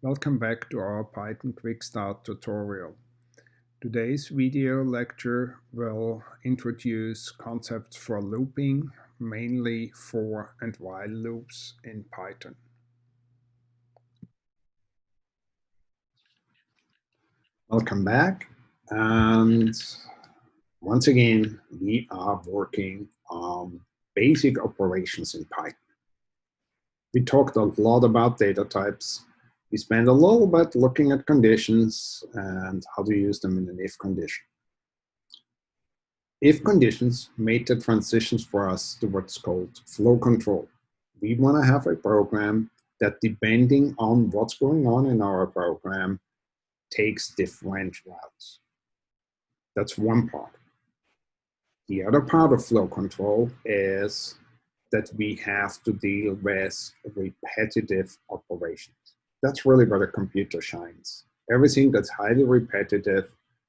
Welcome back to our Python Quickstart tutorial. Today's video lecture will introduce concepts for looping, mainly for and while loops in Python. Welcome back. And once again, we are working on basic operations in Python. We talked a lot about data types. We spent a little bit looking at conditions and how to use them in an if condition. If conditions made the transitions for us to what's called flow control. We want to have a program that, depending on what's going on in our program, takes different routes. That's one part. The other part of flow control is that we have to deal with repetitive operations. That's really where the computer shines. Everything that's highly repetitive,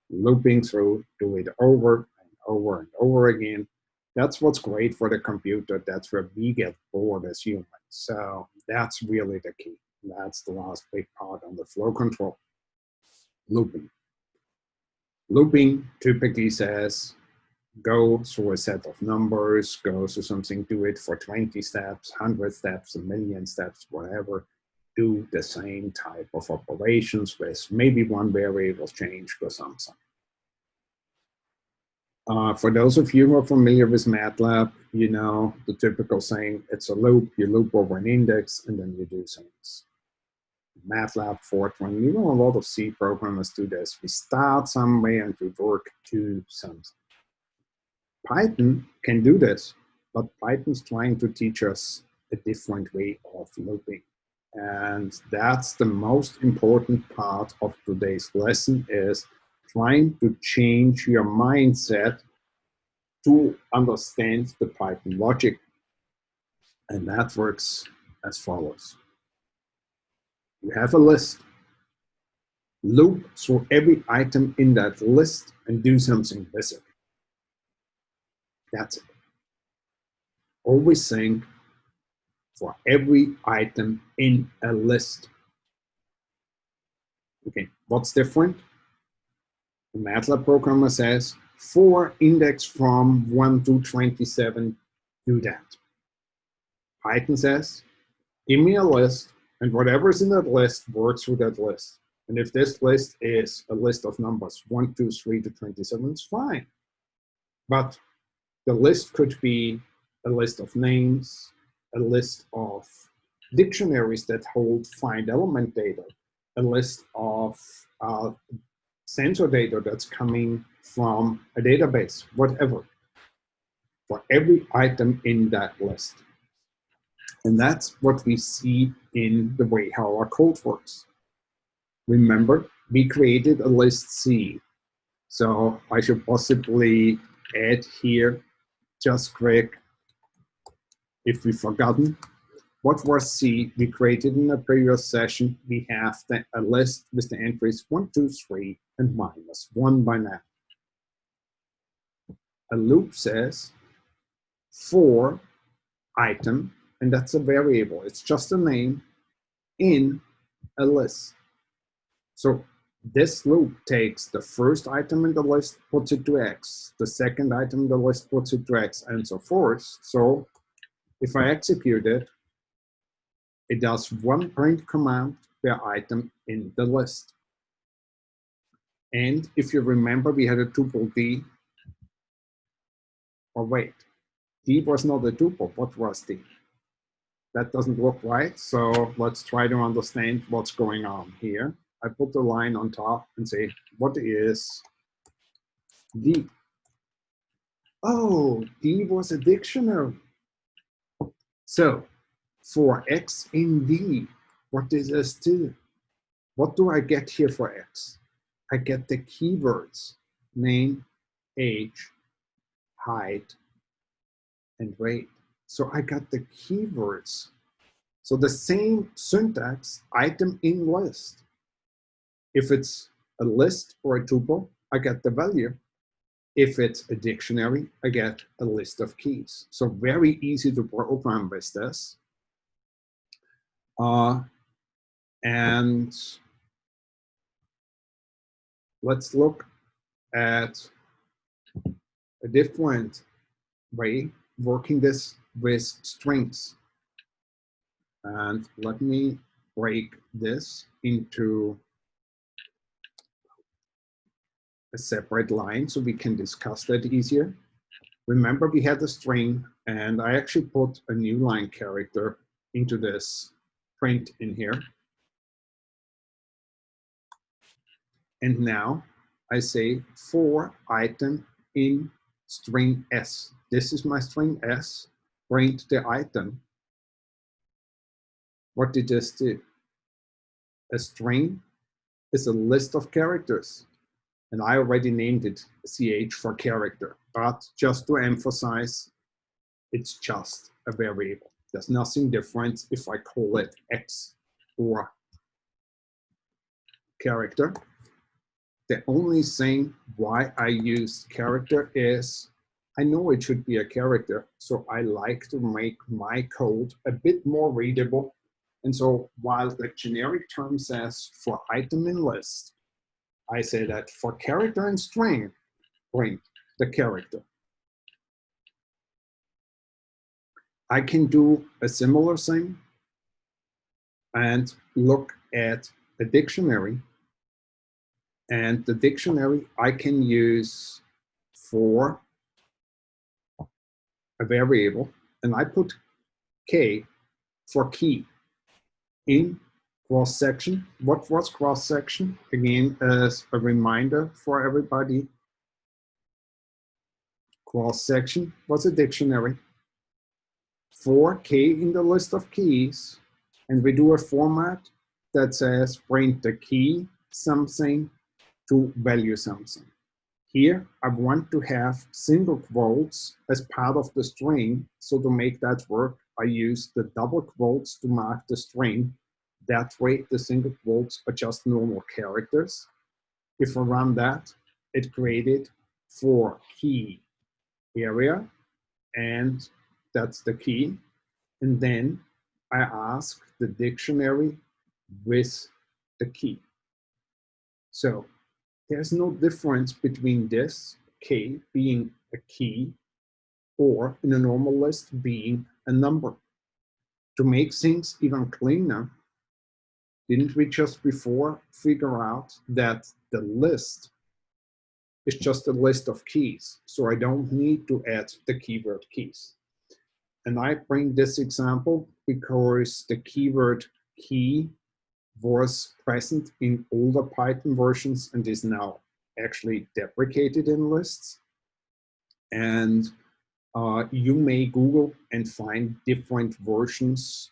looping through, do it over and over and over again. That's what's great for the computer. That's where we get bored as humans. So that's really the key. That's the last big part on the flow control. Looping. Looping typically says, go through a set of numbers, go through something, do it for 20 steps, 100 steps, a million steps, whatever. Do the same type of operations with maybe one variable changed or something. For those of you who are familiar with MATLAB, you know the typical saying, it's a loop, you loop over an index, and then you do things. MATLAB, Fortran, even a lot of C programmers do this. We start somewhere and we work to something. Python can do this, but Python's trying to teach us a different way of looping. And that's the most important part of today's lesson, is trying to change your mindset to understand the Python logic. And that works as follows. You have a list. Loop through every item in that list and do something with it. That's it. Always think for every item in a list. Okay, what's different? The MATLAB programmer says, for index from 1 to 27, do that. Python says, give me a list, and whatever's in that list works through that list. And if this list is a list of numbers 1, 2, 3 to 27, it's fine. But the list could be a list of names, a list of dictionaries that hold find element data, a list of sensor data that's coming from a database, whatever, for every item in that list. And that's what we see in the way how our code works. Remember, we created a list C. So I should possibly add here, just quick, if we've forgotten, what was C? We created in a previous session. We have a list with the entries 1, 2, 3, and -1 by now. A loop says for item, and that's a variable. It's just a name in a list. So this loop takes the first item in the list, puts it to X. The second item in the list puts it to X, and so forth. So if I execute it, it does one print command per item in the list. And if you remember, we had a tuple D. Oh, wait, D was not a tuple. What was D? That doesn't look right. So let's try to understand what's going on here. I put the line on top and say, what is D? Oh, D was a dictionary. So for X in D, what does this do? What do I get here for X? I get the keywords, name, age, height, and weight. So I got the keywords. So the same syntax, item in list. If it's a list or a tuple, I get the value. If it's a dictionary, I get a list of keys. So very easy to program with this. And let's look at a different way working this with strings. And let me break this into a separate line so we can discuss that easier. Remember, we had a string, and I actually put a new line character into this print in here. And now I say for item in string S. This is my string S. Print the item. What did this do? A string is a list of characters. And I already named it CH for character. But just to emphasize, it's just a variable. There's nothing different if I call it X or character. The only thing why I use character is I know it should be a character, so I like to make my code a bit more readable. And so while the generic term says for item in list, I say that for character and string, print the character. I can do a similar thing and look at a dictionary. And the dictionary I can use for a variable, and I put K for key in cross section. What was cross section? Again, as a reminder for everybody, cross section was a dictionary for K in the list of keys, and we do a format that says print the key something to value something. Here, I want to have single quotes as part of the string. So to make that work, I use the double quotes to mark the string. That way, the single quotes are just normal characters. If I run that, it created for key area, and that's the key. And then I ask the dictionary with the key. So there's no difference between this K being a key or in a normal list being a number. To make things even cleaner, didn't we just before figure out that the list is just a list of keys, so I don't need to add the keyword keys. And I bring this example because the keyword key was present in older Python versions and is now actually deprecated in lists. And you may Google and find different versions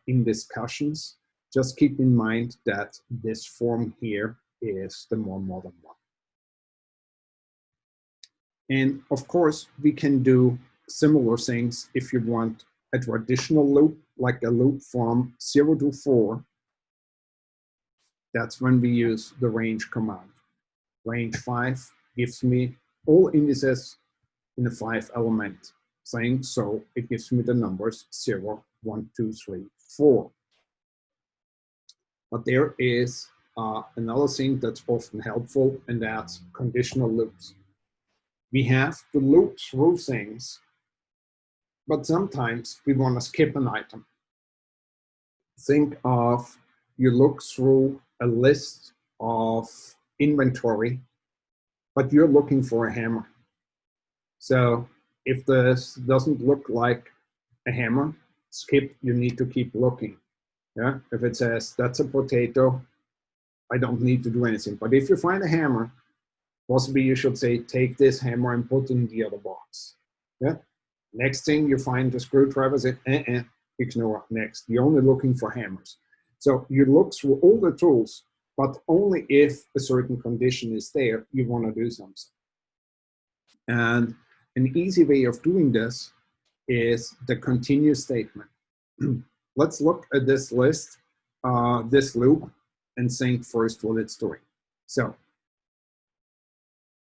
in discussions. Just keep in mind that this form here is the more modern one. And of course, we can do similar things if you want a traditional loop, like a loop from 0 to 4. That's when we use the range command. Range 5 gives me all indices in a 5-element thing, so it gives me the numbers 0, 1, 2, 3, 4. But there is another thing that's often helpful, and that's conditional loops. We have to loop through things, but sometimes we want to skip an item. Think of you look through a list of inventory, but you're looking for a hammer. So if this doesn't look like a hammer, skip, you need to keep looking. Yeah, if it says that's a potato, I don't need to do anything. But if you find a hammer, possibly you should say, take this hammer and put it in the other box. Yeah. Next thing you find a screwdriver, say, ignore next. You're only looking for hammers. So you look through all the tools, but only if a certain condition is there, you want to do something. And an easy way of doing this is the continue statement. Let's look at this list, this loop, and think first what it's doing. So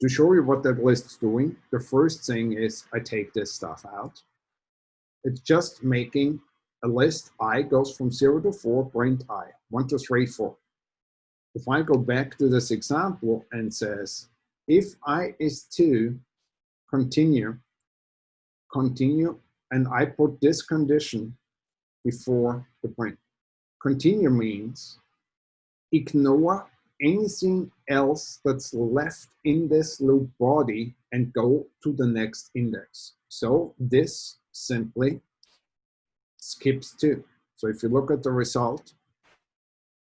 to show you what that list is doing, the first thing is I take this stuff out. It's just making a list I goes from 0 to 4, print I, 1, 2, 3, 4. If I go back to this example and says, if I is 2, continue, and I put this condition before the print. Continue means ignore anything else that's left in this loop body and go to the next index. So this simply skips 2. So if you look at the result,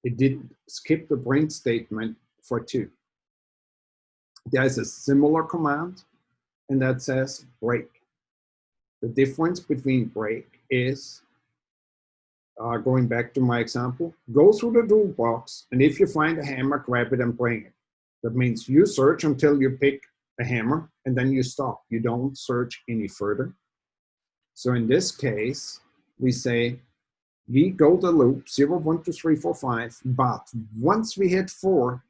it did skip the print statement for 2. There's a similar command, and that says break. The difference between break is, going back to my example, go through the toolbox, and if you find a hammer, grab it and bring it. That means you search until you pick a hammer, and then you stop. You don't search any further. So in this case, we say, we go the loop 0, 1, 2, 3, 4, 5, but once we hit 4,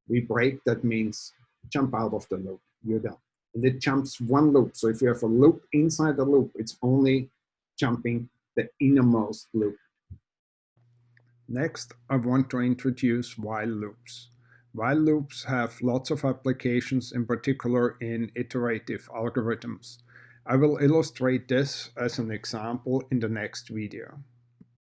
we break. That means jump out of the loop. You're done. And it jumps one loop. So if you have a loop inside the loop, it's only jumping the innermost loop. Next, I want to introduce while loops. While loops have lots of applications, in particular in iterative algorithms. I will illustrate this as an example in the next video.